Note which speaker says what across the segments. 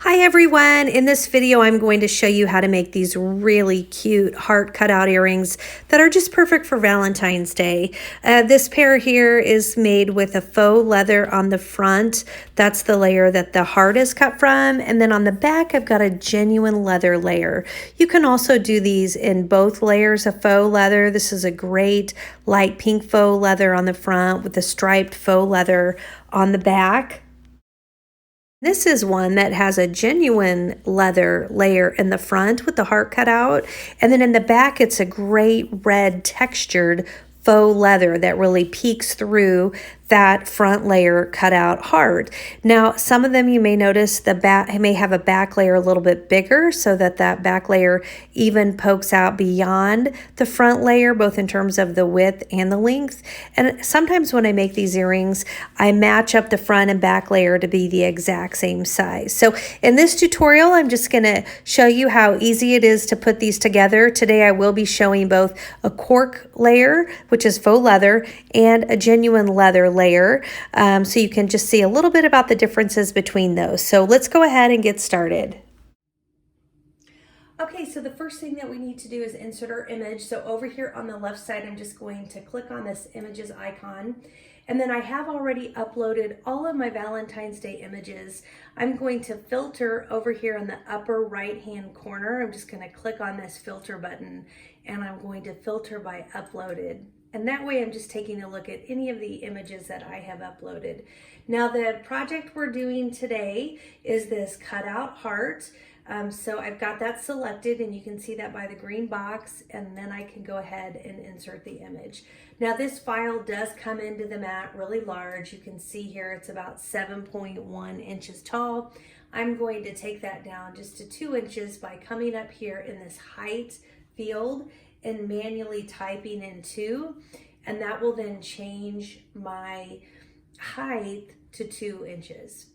Speaker 1: Hi everyone! In this video I'm going to show you how to make these really cute heart cutout earrings that are just perfect for Valentine's Day. This pair here is made with a faux leather on the front. That's the layer that the heart is cut from, and then on the back I've got a genuine leather layer. You can also do these in both layers of faux leather. This is a great light pink faux leather on the front with a striped faux leather on the back. This is one that has a genuine leather layer in the front with the heart cut out, and then in the back it's a great red textured faux leather that really peeks through that front layer cut out heart. Now, some of them you may notice the back may have a back layer a little bit bigger so that that back layer even pokes out beyond the front layer, both in terms of the width and the length. And sometimes when I make these earrings, I match up the front and back layer to be the exact same size. So in this tutorial, I'm just going to show you how easy it is to put these together. Today I will be showing both a cork layer, which is faux leather, and a genuine leather layer, so you can just see a little bit about the differences between those. So let's go ahead and get started. Okay, so the first thing that we need to do is insert our image. So over here on the left side, I'm just going to click on this images icon. And then I have already uploaded all of my Valentine's Day images. I'm going to filter over here in the upper right-hand corner. I'm just going to click on this filter button and I'm going to filter by uploaded. And that way I'm just taking a look at any of the images that I have uploaded. Now the project we're doing today is this cutout heart. So I've got that selected and you can see that by the green box, and then I can go ahead and insert the image. Now this file does come into the mat really large. You can see here it's about 7.1 inches tall. I'm going to take that down just to 2 inches by coming up here in this height field and manually typing in 2, and that will then change my height to 2 inches.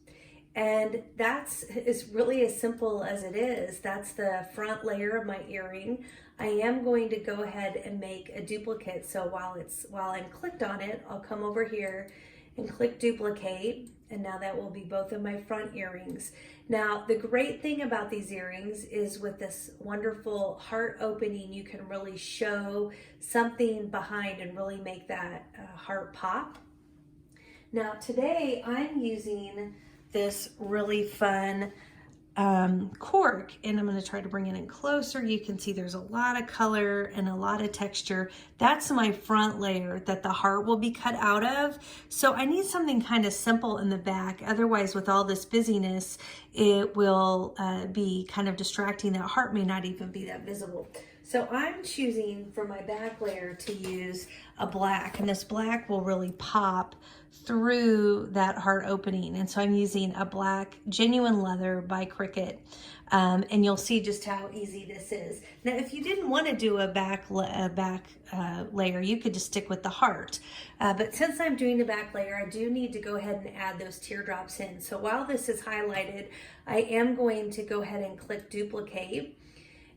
Speaker 1: And that's really as simple as it is. That's the front layer of my earring. I am going to go ahead and make a duplicate. So while I'm clicked on it, I'll come over here and click duplicate, and now that will be both of my front earrings. Now, the great thing about these earrings is with this wonderful heart opening, you can really show something behind and really make that heart pop. Now, today I'm using this really fun cork, and I'm going to try to bring it in closer. You can see there's a lot of color and a lot of texture. That's my front layer that the heart will be cut out of. So I need something kind of simple in the back. Otherwise, with all this busyness, it will be kind of distracting. That heart may not even be that visible. So I'm choosing for my back layer to use a black, and this black will really pop through that heart opening. And so I'm using a black genuine leather by Cricut, and you'll see just how easy this is. Now, if you didn't want to do a back layer, you could just stick with the heart. But since I'm doing the back layer, I do need to go ahead and add those teardrops in. So while this is highlighted, I am going to go ahead and click duplicate.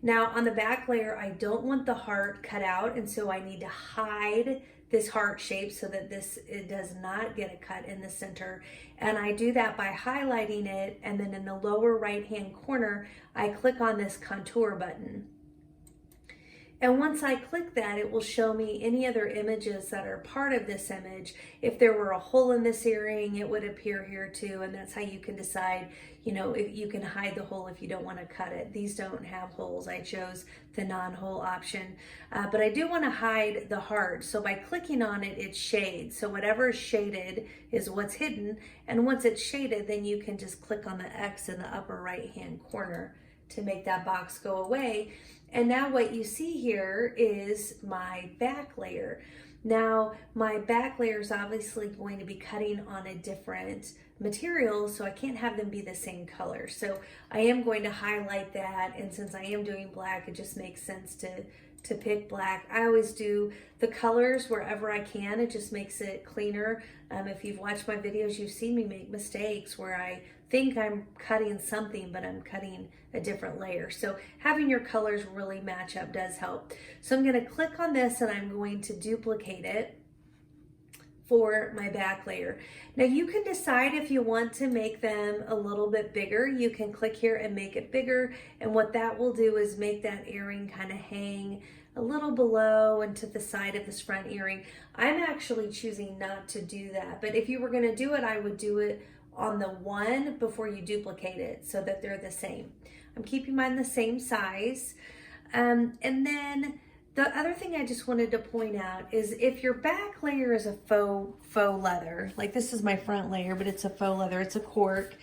Speaker 1: Now on the back layer, I don't want the heart cut out, and so I need to hide this heart shape so that it does not get a cut in the center. And I do that by highlighting it, and then in the lower right hand corner, I click on this contour button. And once I click that, it will show me any other images that are part of this image. If there were a hole in this earring, it would appear here too, and that's how you can decide, you know, if you can hide the hole if you don't want to cut it. These don't have holes. I chose the non-hole option, but I do want to hide the heart. So by clicking on it, it shades. So whatever is shaded is what's hidden, and once it's shaded, then you can just click on the X in the upper right-hand corner to make that box go away. And now what you see here is my back layer. Now my back layer is obviously going to be cutting on a different material, so I can't have them be the same color. So I am going to highlight that, and since I am doing black, it just makes sense to pick black. I always do the colors wherever I can. It just makes it cleaner. If you've watched my videos, you've seen me make mistakes where I think I'm cutting something, but I'm cutting a different layer. So having your colors really match up does help. So I'm going to click on this and I'm going to duplicate it, for my back layer. Now you can decide if you want to make them a little bit bigger. You can click here and make it bigger, and what that will do is make that earring kind of hang a little below and to the side of this front earring. I'm actually choosing not to do that, but if you were going to do it, I would do it on the one before you duplicate it so that they're the same. I'm keeping mine the same size. And then the other thing I just wanted to point out is if your back layer is a faux leather, like this is my front layer, but it's a faux leather, it's a cork,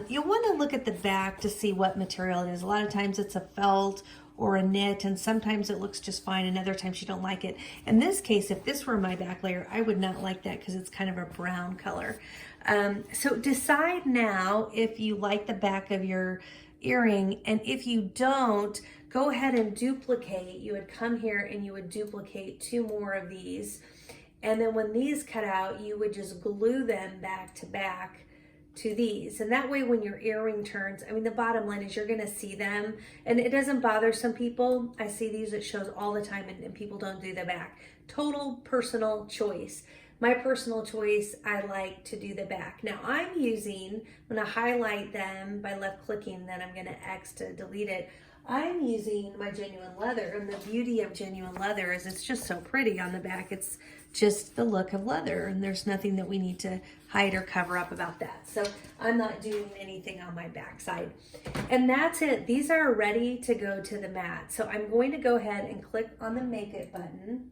Speaker 1: you'll want to look at the back to see what material it is. A lot of times it's a felt or a knit, and sometimes it looks just fine, and other times you don't like it. In this case, if this were my back layer, I would not like that because it's kind of a brown color. So decide now if you like the back of your earring, and if you don't, go ahead and duplicate. You would come here and you would duplicate 2 more of these, and then when these cut out, you would just glue them back to back to these, and that way when your earring turns, I mean, the bottom line is you're going to see them, and it doesn't bother some people. I see these, it shows all the time, and people don't do the back. Total personal choice. My personal choice, I like to do the back. Now I'm going to highlight them by left clicking, then I'm going to X to delete it. I'm using my genuine leather, and the beauty of genuine leather is it's just so pretty on the back. It's just the look of leather, and there's nothing that we need to hide or cover up about that. So I'm not doing anything on my back side. And that's it. These are ready to go to the mat. So I'm going to go ahead and click on the Make It button.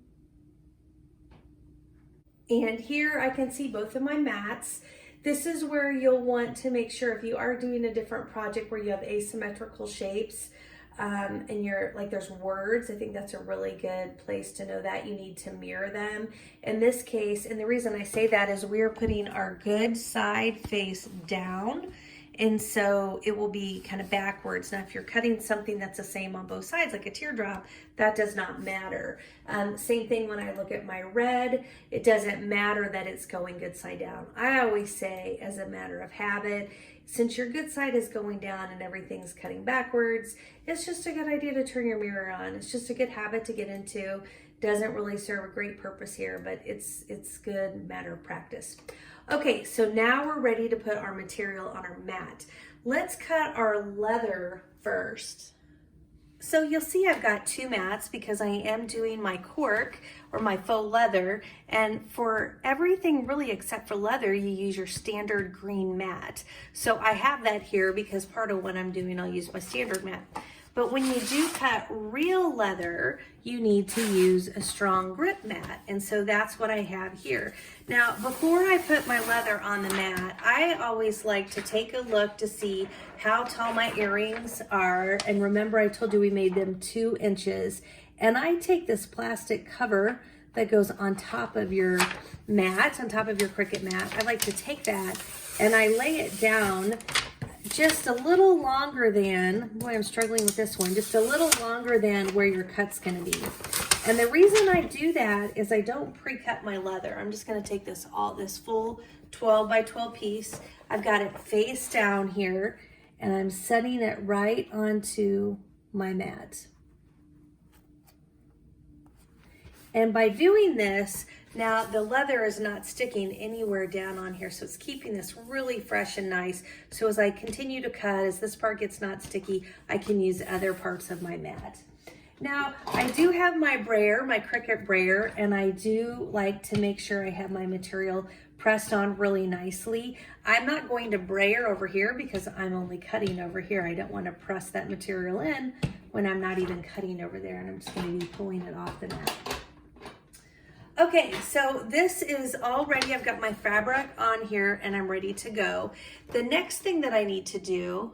Speaker 1: And here I can see both of my mats. This is where you'll want to make sure if you are doing a different project where you have asymmetrical shapes, and you're like there's words, I think that's a really good place to know that you need to mirror them. In this case, and the reason I say that is we're putting our good side face down, and so it will be kind of backwards. Now if you're cutting something that's the same on both sides, like a teardrop, that does not matter. Same thing when I look at my red, it doesn't matter that it's going good side down. I always say, as a matter of habit, since your good side is going down and everything's cutting backwards, it's just a good idea to turn your mirror on. It's just a good habit to get into. Doesn't really serve a great purpose here, but it's good matter of practice. Okay, so now we're ready to put our material on our mat. Let's cut our leather first. So you'll see I've got 2 mats because I am doing my cork or my faux leather, and for everything really except for leather, you use your standard green mat. So I have that here because part of what I'm doing, I'll use my standard mat. But when you do cut real leather, you need to use a strong grip mat. And so that's what I have here. Now, before I put my leather on the mat, I always like to take a look to see how tall my earrings are. And remember, I told you we made them 2 inches. And I take this plastic cover that goes on top of your mat, on top of your Cricut mat. I like to take that and I lay it down just a little longer than, boy, I'm struggling with this one, just a little longer than where your cut's gonna be. And the reason I do that is I don't pre-cut my leather. I'm just gonna take this full 12 by 12 piece. I've got it face down here, and I'm setting it right onto my mat. And by doing this, now the leather is not sticking anywhere down on here, so it's keeping this really fresh and nice. So as I continue to cut, as this part gets not sticky, I can use other parts of my mat. Now, I do have my brayer, my Cricut brayer, and I do like to make sure I have my material pressed on really nicely. I'm not going to brayer over here because I'm only cutting over here. I don't want to press that material in when I'm not even cutting over there, and I'm just going to be pulling it off the mat. Okay, so this is all ready. I've got my fabric on here and I'm ready to go. The next thing that I need to do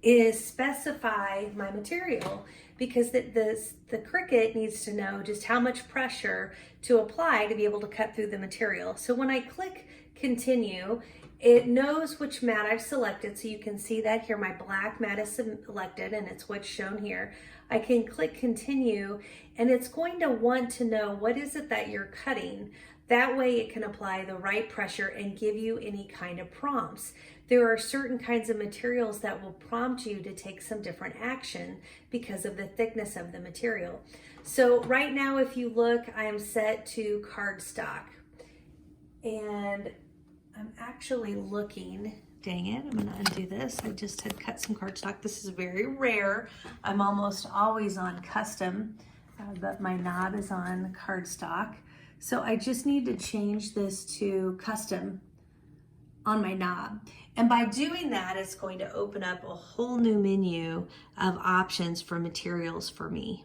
Speaker 1: is specify my material, because the Cricut needs to know just how much pressure to apply to be able to cut through the material. So when I click continue, it knows which mat I've selected. So you can see that here, my black mat is selected and it's what's shown here. I can click continue and it's going to want to know what is it that you're cutting. That way it can apply the right pressure and give you any kind of prompts. there are certain kinds of materials that will prompt you to take some different action because of the thickness of the material. So right now, if you look, I am set to cardstock, and I'm actually looking, dang it, I'm gonna undo this. I just had cut some cardstock. This is very rare. I'm almost always on custom, but my knob is on cardstock. So I just need to change this to custom on my knob. And by doing that, it's going to open up a whole new menu of options for materials for me.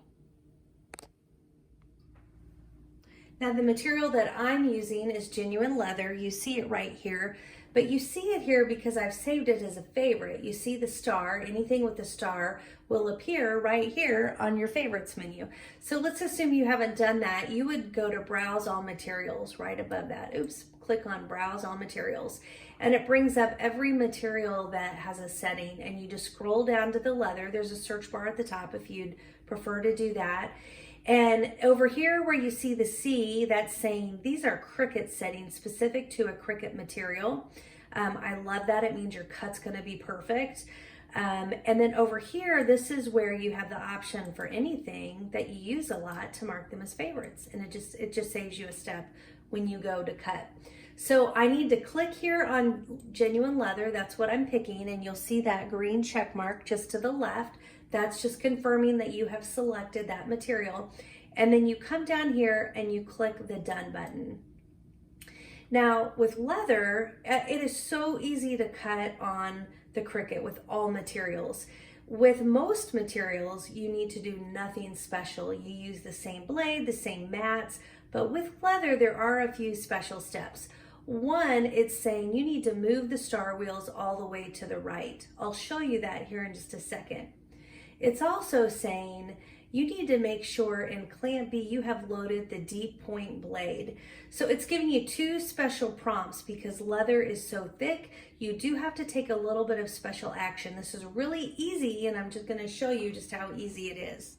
Speaker 1: Now the material that I'm using is genuine leather. You see it right here, but you see it here because I've saved it as a favorite. You see the star, anything with the star will appear right here on your favorites menu. So let's assume you haven't done that. You would go to browse all materials right above that. Oops, click on browse all materials. And it brings up every material that has a setting, and you just scroll down to the leather. There's a search bar at the top if you'd prefer to do that. And over here where you see the C, that's saying these are Cricut settings specific to a Cricut material. I love that. It means your cut's going to be perfect. And then over here, this is where you have the option for anything that you use a lot to mark them as favorites. And it just saves you a step when you go to cut. So I need to click here on genuine leather. That's what I'm picking. And you'll see that green check mark just to the left. That's just confirming that you have selected that material. And then you come down here and you click the done button. Now with leather, it is so easy to cut on the Cricut with all materials. With most materials, you need to do nothing special. You use the same blade, the same mats, but with leather, there are a few special steps. One, it's saying you need to move the star wheels all the way to the right. I'll show you that here in just a second. It's also saying you need to make sure in clamp B you have loaded the deep point blade. So it's giving you two special prompts because leather is so thick, you do have to take a little bit of special action. This is really easy, and I'm just going to show you just how easy it is.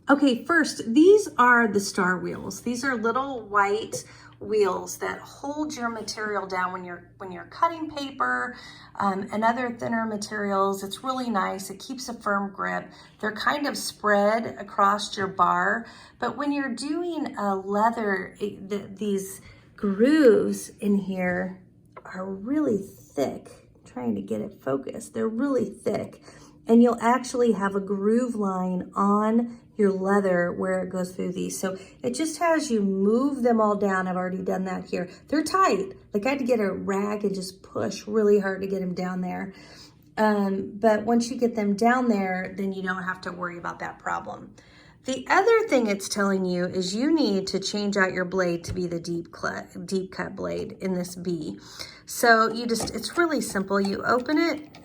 Speaker 1: Okay, first, these are the star wheels. These are little white wheels that hold your material down when you're cutting paper and other thinner materials. It's really nice. It keeps a firm grip. They're kind of spread across your bar, but when you're doing a leather, these grooves in here are really thick. I'm trying to get it focused. They're really thick, and you'll actually have a groove line on your leather where it goes through these. So it just has you move them all down. I've already done that here. They're tight. Like I had to get a rag and just push really hard to get them down there. But once you get them down there, then you don't have to worry about that problem. The other thing it's telling you is you need to change out your blade to be the deep cut blade in this B. So it's really simple. You open it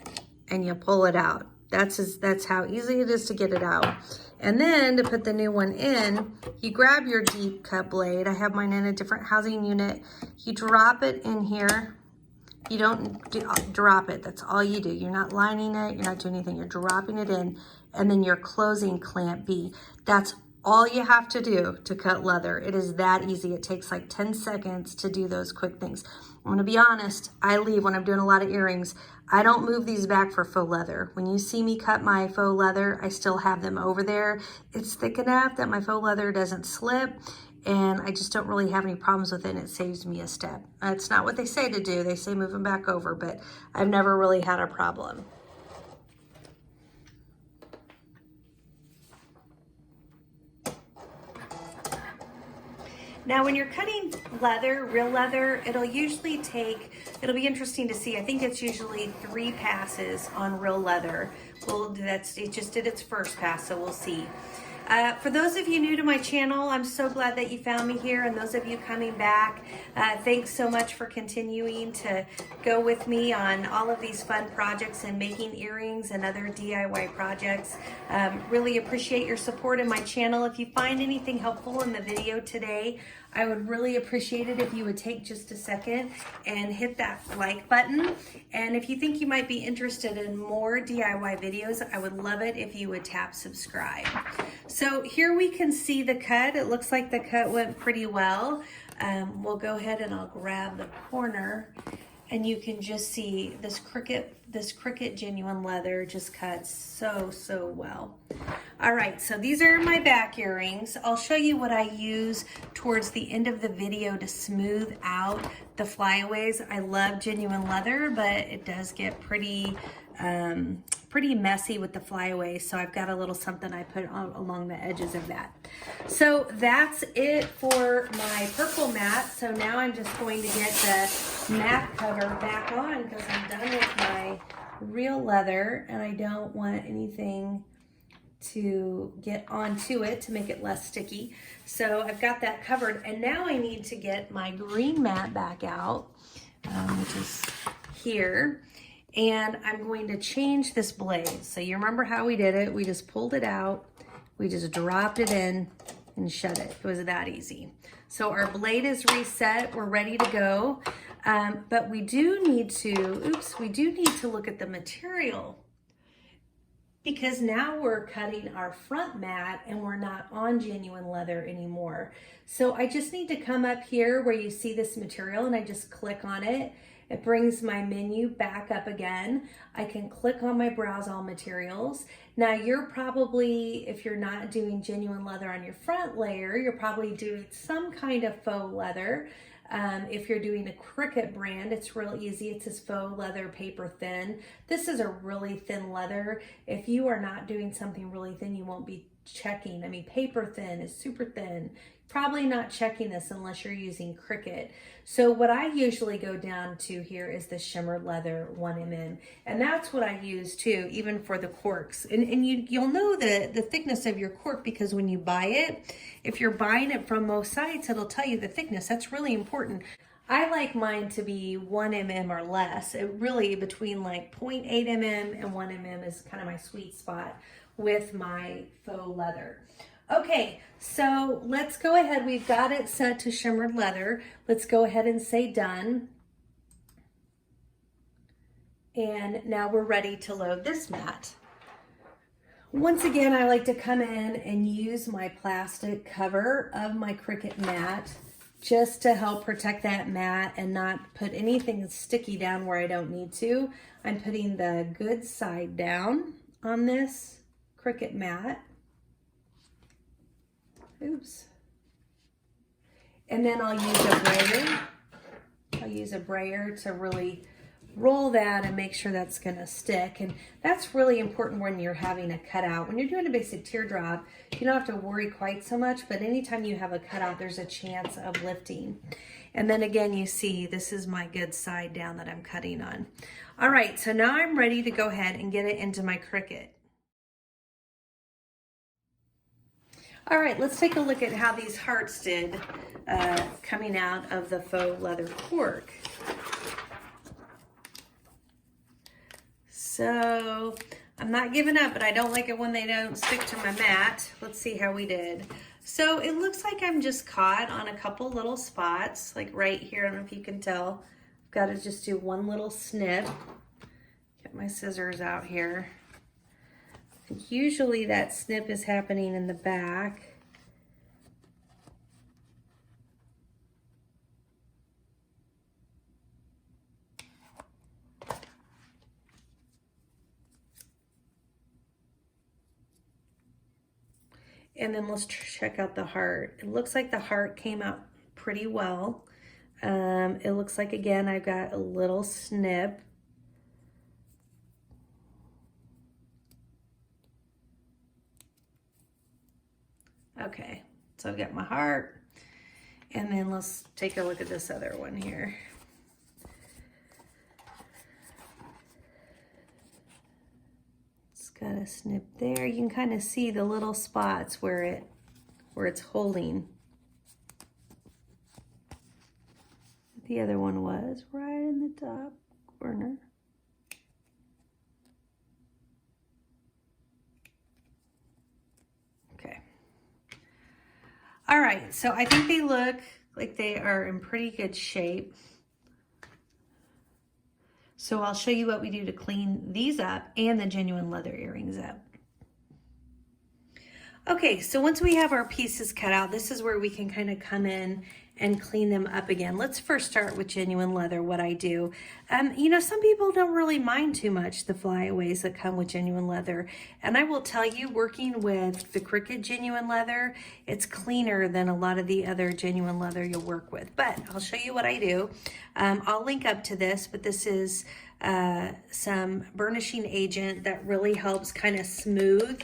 Speaker 1: and you pull it out. That's how easy it is to get it out. And then to put the new one in, you grab your deep cut blade. I have mine in a different housing unit. You drop it in here. You don't drop it. That's all you do. You're not lining it. You're not doing anything. You're dropping it in, and then you're closing clamp B. That's all you have to do to cut leather. It is that easy. It takes like 10 seconds to do those quick things. I'm gonna be honest, I leave when I'm doing a lot of earrings. I don't move these back for faux leather. When you see me cut my faux leather, I still have them over there. It's thick enough that my faux leather doesn't slip, and I just don't really have any problems with it, and it saves me a step. It's not what they say to do. They say move them back over, but I've never really had a problem. Now, when you're cutting leather, real leather, it'll be interesting to see. I think it's usually 3 passes on real leather. Well, it just did its first pass, so we'll see. For those of you new to my channel, I'm so glad that you found me here, and those of you coming back, thanks so much for continuing to go with me on all of these fun projects and making earrings and other DIY projects. Really appreciate your support in my channel. If you find anything helpful in the video today, I would really appreciate it if you would take just a second and hit that like button. And if you think you might be interested in more DIY videos, I would love it if you would tap subscribe. So here we can see the cut. It looks like the cut went pretty well. We'll go ahead and I'll grab the corner. And you can just see this Cricut genuine leather just cuts so well. All right, so these are my back earrings. I'll show you what I use towards the end of the video to smooth out the flyaways. I love genuine leather, but it does get pretty messy with the flyaways, so I've got a little something I put on along the edges of that. So that's it for my purple mat. So now I'm just going to get the mat cover back on because I'm done with my real leather and I don't want anything to get onto it to make it less sticky. So I've got that covered, and now I need to get my green mat back out, which is here. And I'm going to change this blade. So you remember how we did it? We just pulled it out, we just dropped it in and shut it. It was that easy. So our blade is reset, we're ready to go. But we do need to look at the material, because now we're cutting our front mat and we're not on genuine leather anymore. So I just need to come up here where you see this material and I just click on it. It brings my menu back up again. I can click on my browse all materials. Now you're probably, if you're not doing genuine leather on your front layer, you're probably doing some kind of faux leather. If you're doing a Cricut brand, it's real easy. It says faux leather paper thin. This is a really thin leather. If you are not doing something really thin, you won't be checking. I mean, paper thin is super thin. Probably not checking this unless you're using Cricut. So what I usually go down to here is the shimmered leather 1mm. And that's what I use too, even for the corks. And you'll know the thickness of your cork because when you buy it, if you're buying it from most sites, it'll tell you the thickness. That's really important. I like mine to be 1mm or less. It really between like 0.8mm and 1mm is kind of my sweet spot with my faux leather. Okay, so let's go ahead. We've got it set to shimmered leather. Let's go ahead and say done. And now we're ready to load this mat. Once again, I like to come in and use my plastic cover of my Cricut mat just to help protect that mat and not put anything sticky down where I don't need to. I'm putting the good side down on this Cricut mat. Oops. And then I'll use a brayer. I'll use a brayer to really roll that and make sure that's gonna stick. And that's really important when you're having a cutout. When you're doing a basic teardrop, you don't have to worry quite so much, but anytime you have a cutout, there's a chance of lifting. And then again, you see, this is my good side down that I'm cutting on. All right, so now I'm ready to go ahead and get it into my Cricut. All right, let's take a look at how these hearts did coming out of the faux leather cork. So I'm not giving up, but I don't like it when they don't stick to my mat. Let's see how we did. So it looks like I'm just caught on a couple little spots, like right here. I don't know if you can tell. I've got to just do one little snip. Get my scissors out here. Usually that snip is happening in the back. And then let's check out the heart. It looks like the heart came out pretty well. It looks like, again, I've got a little snip. Okay, so I've got my heart, and then let's take a look at this other one here. It's got a snip there. You can kind of see the little spots where it's holding. The other one was right in the top corner. All right, so I think they look like they are in pretty good shape. So I'll show you what we do to clean these up and the genuine leather earrings up. Okay, so once we have our pieces cut out, this is where we can kind of come in and clean them up again. Let's first start with genuine leather, what I do. You know, some people don't really mind too much the flyaways that come with genuine leather. And I will tell you, working with the Cricut genuine leather, it's cleaner than a lot of the other genuine leather you'll work with. But I'll show you what I do. I'll link up to this, but this is some burnishing agent that really helps kind of smooth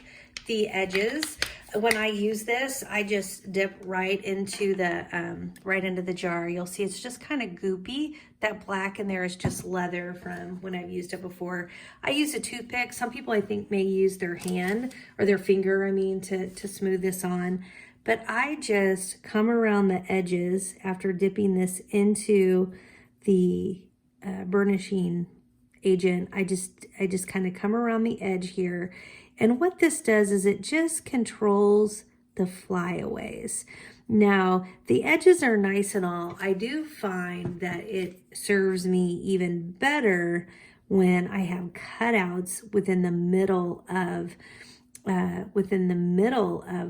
Speaker 1: the edges. When I use this, I just dip right into the jar. You'll see it's just kind of goopy. That black in there is just leather from when I've used it before. I use a toothpick. Some people I think may use their hand or their finger, I mean, to smooth this on. But I just come around the edges after dipping this into the burnishing agent. I just kind of come around the edge here. And what this does is it just controls the flyaways. Now, the edges are nice and all. I do find that it serves me even better when I have cutouts within the middle of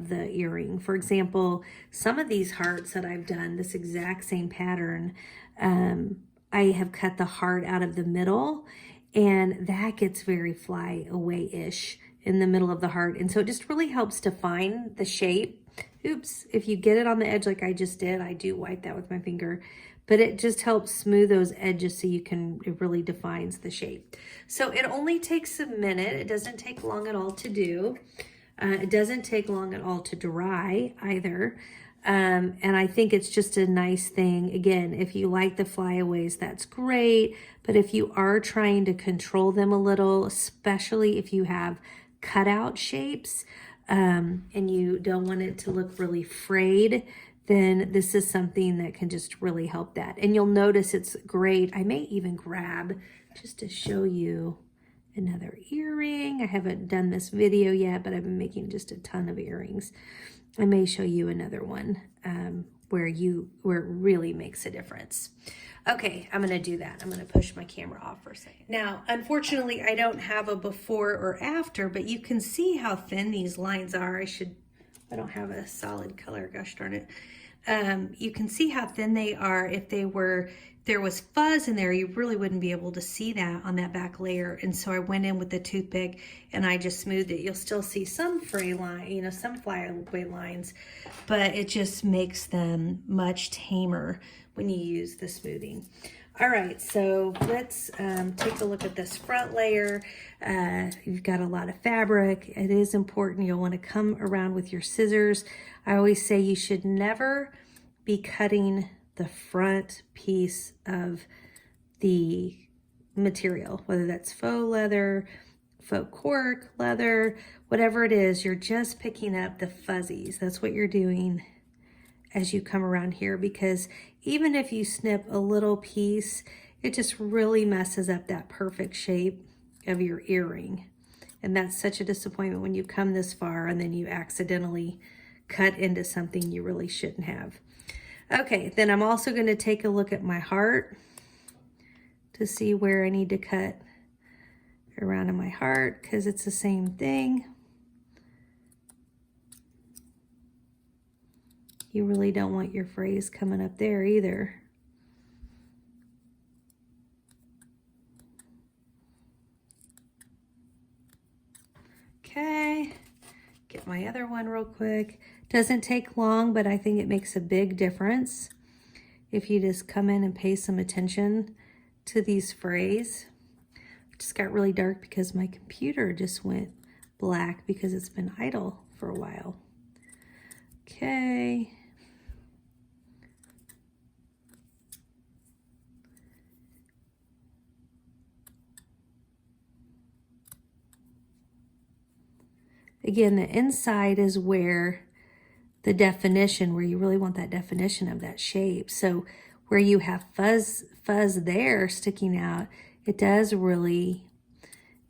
Speaker 1: the earring. For example, some of these hearts that I've done, this exact same pattern, I have cut the heart out of the middle, and that gets very flyaway-ish in the middle of the heart. And so it just really helps define the shape. Oops, if you get it on the edge like I just did, I do wipe that with my finger, but it just helps smooth those edges so it really defines the shape. So it only takes a minute. It doesn't take long at all to do. It doesn't take long at all to dry either. And I think it's just a nice thing. Again, if you like the flyaways, that's great. But if you are trying to control them a little, especially if you have cutout shapes and you don't want it to look really frayed, then this is something that can just really help that. And you'll notice it's great. I may even grab, just to show you, another earring. I haven't done this video yet, but I've been making just a ton of earrings. I may show you another one where it really makes a difference. Okay, I'm gonna do that. I'm gonna push my camera off for a second. Now, unfortunately, I don't have a before or after, but you can see how thin these lines are. I don't have a solid color, gosh darn it. You can see how thin they are. If there was fuzz in there, you really wouldn't be able to see that on that back layer. And so I went in with the toothpick and I just smoothed it. You'll still see some fray line, some flyaway lines, but it just makes them much tamer when you use the smoothing. All right, so let's take a look at this front layer. You've got a lot of fabric. It is important. You'll want to come around with your scissors. I always say you should never be cutting the front piece of the material, whether that's faux leather, faux cork leather, whatever it is, you're just picking up the fuzzies. That's what you're doing as you come around here, because even if you snip a little piece, it just really messes up that perfect shape of your earring. And that's such a disappointment when you come this far and then you accidentally cut into something you really shouldn't have. Okay, then I'm also going to take a look at my heart to see where I need to cut around in my heart, because it's the same thing. You really don't want your frays coming up there either. Okay, get my other one real quick. Doesn't take long, but I think it makes a big difference if you just come in and pay some attention to these frays. It just got really dark because my computer just went black because it's been idle for a while. Okay. Again, the inside is where the definition, where you really want that definition of that shape. So where you have fuzz there sticking out, it does really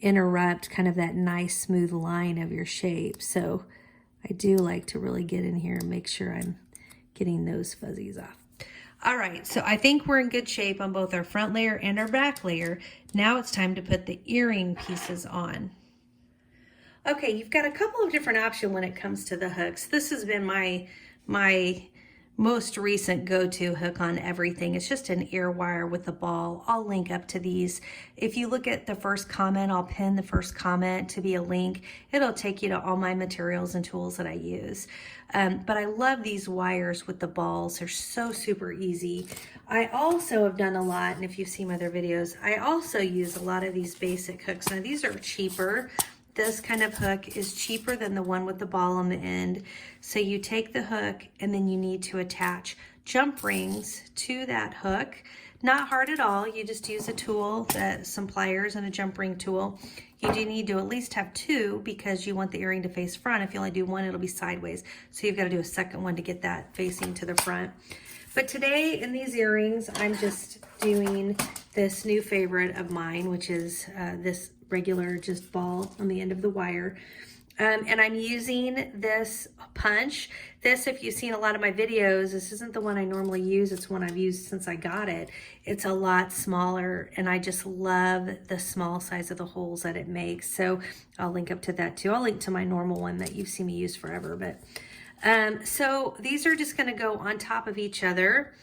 Speaker 1: interrupt kind of that nice smooth line of your shape. So I do like to really get in here and make sure I'm getting those fuzzies off. All right, so I think we're in good shape on both our front layer and our back layer. Now it's time to put the earring pieces on. Okay, you've got a couple of different options when it comes to the hooks. This has been my most recent go-to hook on everything. It's just an ear wire with a ball. I'll link up to these. If you look at the first comment, I'll pin the first comment to be a link. It'll take you to all my materials and tools that I use. But I love these wires with the balls. They're so super easy. I also have done a lot, and if you've seen my other videos, I also use a lot of these basic hooks. Now these are cheaper. This kind of hook is cheaper than the one with the ball on the end. So you take the hook and then you need to attach jump rings to that hook. Not hard at all. You just use a tool, some pliers and a jump ring tool. You do need to at least have two because you want the earring to face front. If you only do one, it'll be sideways. So you've got to do a second one to get that facing to the front. But today in these earrings, I'm just doing this new favorite of mine, which is this regular just ball on the end of the wire. And I'm using this punch. This, if you've seen a lot of my videos, this isn't the one I normally use. It's one I've used since I got it. It's a lot smaller, and I just love the small size of the holes that it makes. So I'll link up to that too. I'll link to my normal one that you've seen me use forever. But so these are just gonna go on top of each other.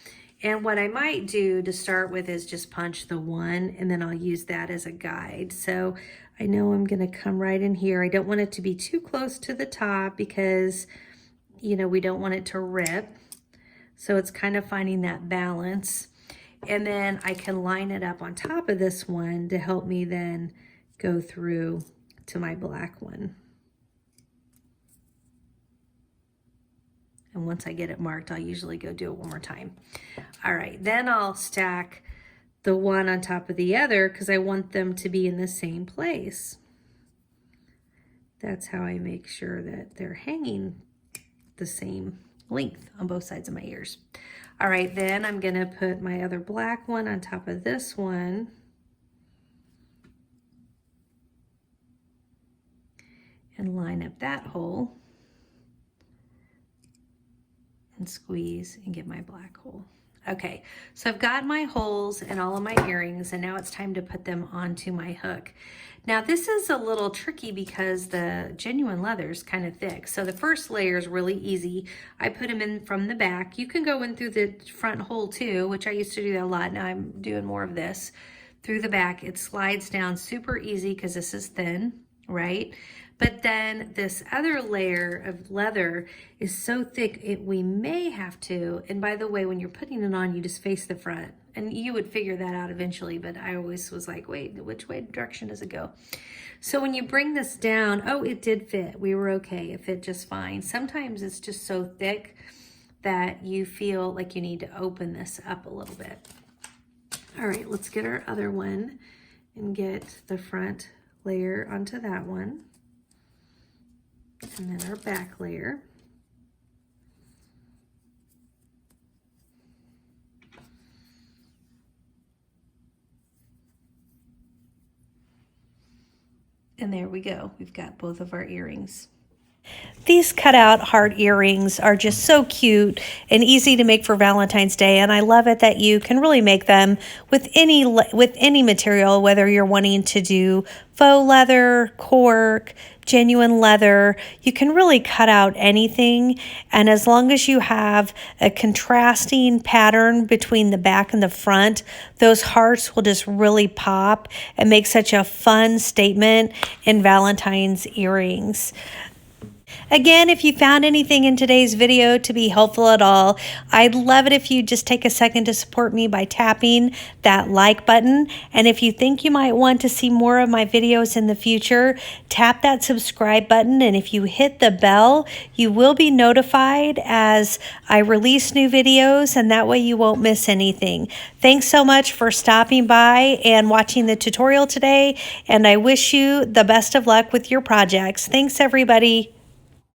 Speaker 1: And what I might do to start with is just punch the one, and then I'll use that as a guide. So I know I'm gonna come right in here. I don't want it to be too close to the top because, you know, we don't want it to rip. So it's kind of finding that balance. And then I can line it up on top of this one to help me then go through to my black one. And once I get it marked, I'll usually go do it one more time. All right, then I'll stack the one on top of the other because I want them to be in the same place. That's how I make sure that they're hanging the same length on both sides of my ears. All right, then I'm gonna put my other black one on top of this one. And line up that hole. And squeeze and get my black hole. Okay, so I've got my holes and all of my earrings, and now it's time to put them onto my hook. Now this is a little tricky because the genuine leather is kind of thick. So the first layer is really easy. I put them in from the back. You can go in through the front hole too, which I used to do that a lot. Now I'm doing more of this. Through the back, it slides down super easy because this is thin, right? But then this other layer of leather is so thick, we may have to, and by the way, when you're putting it on, you just face the front. And you would figure that out eventually, but I always was like, wait, which direction does it go? So when you bring this down, oh, it did fit. We were okay. It fit just fine. Sometimes it's just so thick that you feel like you need to open this up a little bit. All right, let's get our other one and get the front layer onto that one. And then our back layer. And there we go. We've got both of our earrings. These cutout heart earrings are just so cute and easy to make for Valentine's Day, and I love it that you can really make them with any material, whether you're wanting to do faux leather, cork, genuine leather. You can really cut out anything, and as long as you have a contrasting pattern between the back and the front, those hearts will just really pop and make such a fun statement in Valentine's earrings. Again, if you found anything in today's video to be helpful at all, I'd love it if you just take a second to support me by tapping that like button. And if you think you might want to see more of my videos in the future, tap that subscribe button. And if you hit the bell, you will be notified as I release new videos, and that way you won't miss anything. Thanks so much for stopping by and watching the tutorial today, and I wish you the best of luck with your projects. Thanks, everybody.